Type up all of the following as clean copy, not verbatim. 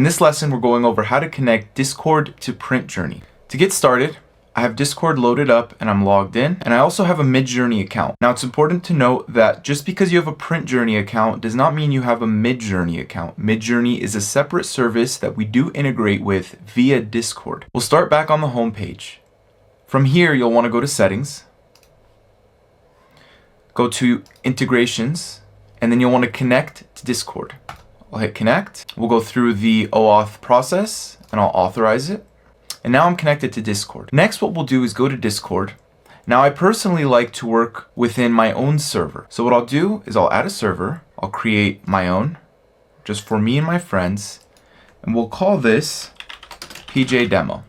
this lesson, we're going over how to connect Discord to PrintJourney. To get started, I have Discord loaded up and I'm logged in, and I also have a Midjourney account. Now it's important to note that just because you have a PrintJourney account does not mean you have a Midjourney account. Midjourney is a separate service that we do integrate with via Discord. We'll start back on the home page. From here, you'll want to go to Settings, go to Integrations, and then you'll want to connect to Discord. I'll hit Connect. We'll go through the OAuth process and I'll authorize it. And now I'm connected to Discord. Next, what we'll do is go to Discord. Now, I personally like to work within my own server. So what I'll do is I'll add a server. I'll create my own, just for me and my friends. And we'll call this PJ Demo.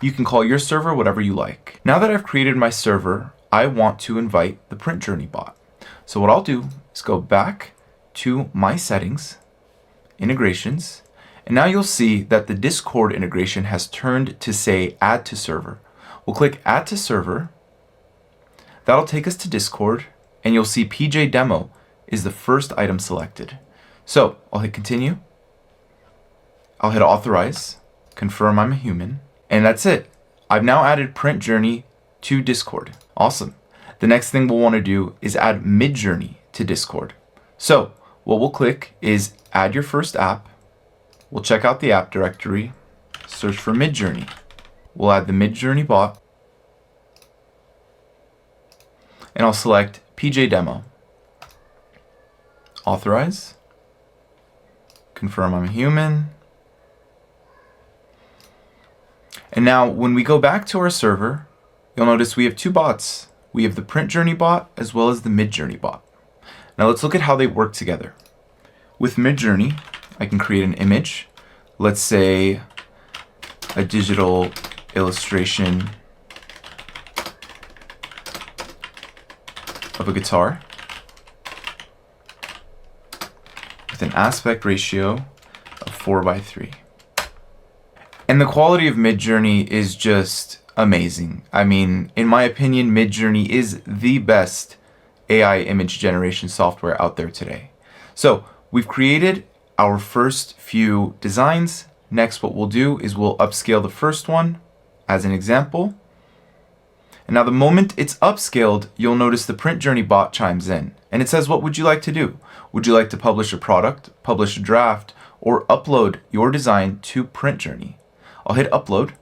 You can call your server whatever you like. Now that I've created my server, I want to invite the PrintJourney bot. So what I'll do is go back to my settings, integrations, and now you'll see that the Discord integration has turned to say Add to Server. We'll click Add to Server. That'll take us to Discord, and you'll see PJ Demo is the first item selected. So I'll hit Continue. I'll hit Authorize, confirm I'm a human, and that's it. I've now added PrintJourney to Discord. Awesome. The next thing we'll want to do is add Midjourney to Discord. So what we'll click is Add your first app. We'll check out the app directory, search for Midjourney. We'll add the Midjourney bot, and I'll select PJ Demo. Authorize, confirm I'm a human. And now when we go back to our server, you'll notice we have two bots. We have the PrintJourney bot as well as the Midjourney bot. Now let's look at how they work together. With Midjourney, I can create an image, let's say a digital illustration of a guitar with an aspect ratio of 4:3. And the quality of Midjourney is just amazing. I mean, in my opinion, Midjourney is the best AI image generation software out there today. So we've created our first few designs. Next, what we'll do is we'll upscale the first one as an example. And now the moment it's upscaled, you'll notice the PrintJourney bot chimes in and it says, what would you like to do? Would you like to publish a product, publish a draft, or upload your design to PrintJourney? I'll hit upload.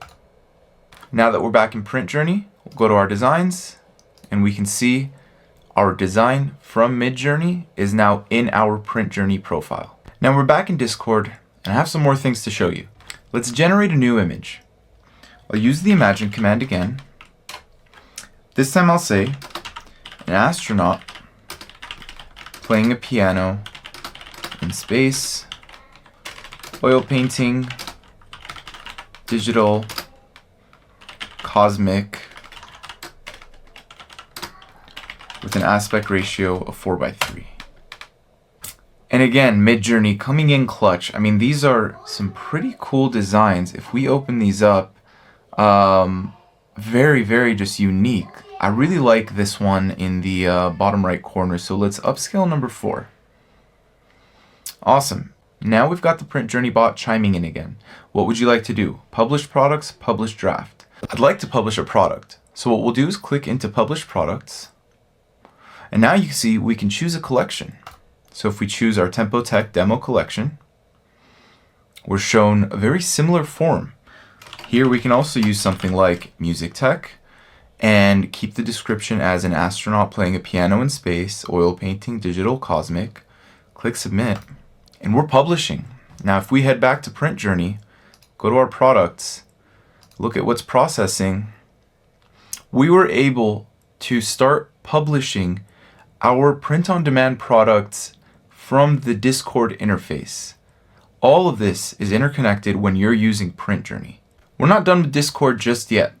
Now that we're back in PrintJourney, we'll go to our designs and we can see our design from Midjourney is now in our PrintJourney profile. Now we're back in Discord and I have some more things to show you. Let's generate a new image. I'll use the imagine command again. This time I'll say an astronaut playing a piano in space, oil painting, digital, cosmic, with an aspect ratio of 4:3. And again, Midjourney coming in clutch. I mean, these are some pretty cool designs. If we open these up, very, very just unique. I really like this one in the bottom right corner. So let's upscale number 4. Awesome. Now we've got the PrintJourney bot chiming in again. What would you like to do? Publish products, publish draft. I'd like to publish a product. So what we'll do is click into Publish Products. And now you can see we can choose a collection. So if we choose our Tempo Tech Demo Collection, we're shown a very similar form. Here we can also use something like Music Tech and keep the description as an astronaut playing a piano in space, oil painting, digital, cosmic. Click Submit, and we're publishing. Now if we head back to PrintJourney, go to our products, look at what's processing, we were able to start publishing our print-on-demand products from the Discord interface. All of this is interconnected when you're using PrintJourney. We're not done with Discord just yet.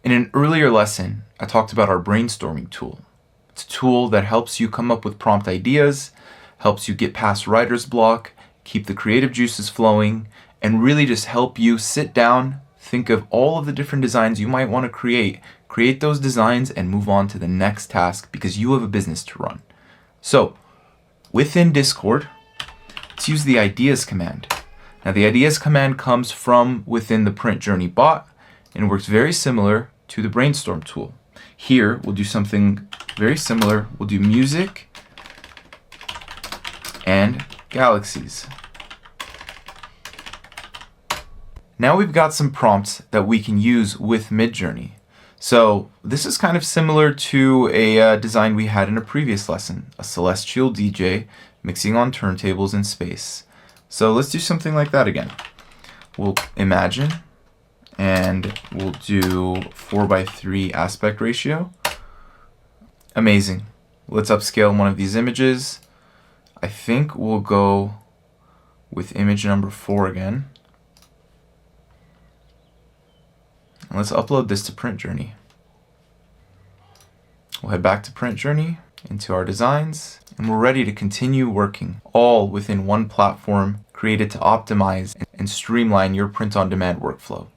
In an earlier lesson, I talked about our brainstorming tool. It's a tool that helps you come up with prompt ideas, helps you get past writer's block, keep the creative juices flowing, and really just help you sit down, think of all of the different designs you might want to create those designs, and move on to the next task because you have a business to run. So, within Discord, let's use the ideas command. Now the ideas command comes from within the PrintJourney bot and works very similar to the Brainstorm tool. Here we'll do something very similar. We'll do music and galaxies. Now we've got some prompts that we can use with Midjourney. So this is kind of similar to a design we had in a previous lesson, a celestial DJ mixing on turntables in space. So let's do something like that again. We'll imagine and we'll do 4:3 aspect ratio. Amazing. Let's upscale one of these images. I think we'll go with image number 4 again. And let's upload this to PrintJourney. We'll head back to PrintJourney, into our designs, and we're ready to continue working, all within one platform created to optimize and streamline your print-on-demand workflow.